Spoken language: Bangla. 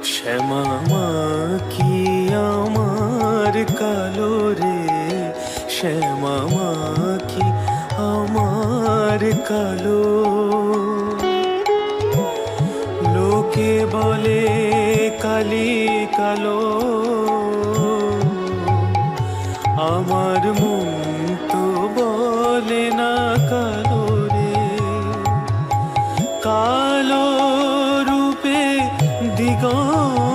শ্যামা মা কি আমার কালো রে, শ্যামা মা কি আমার কালো। লোকে বলে কালি কালো, আমার মন তো বলে না কালো রে। কালো রূপে দিগন্ত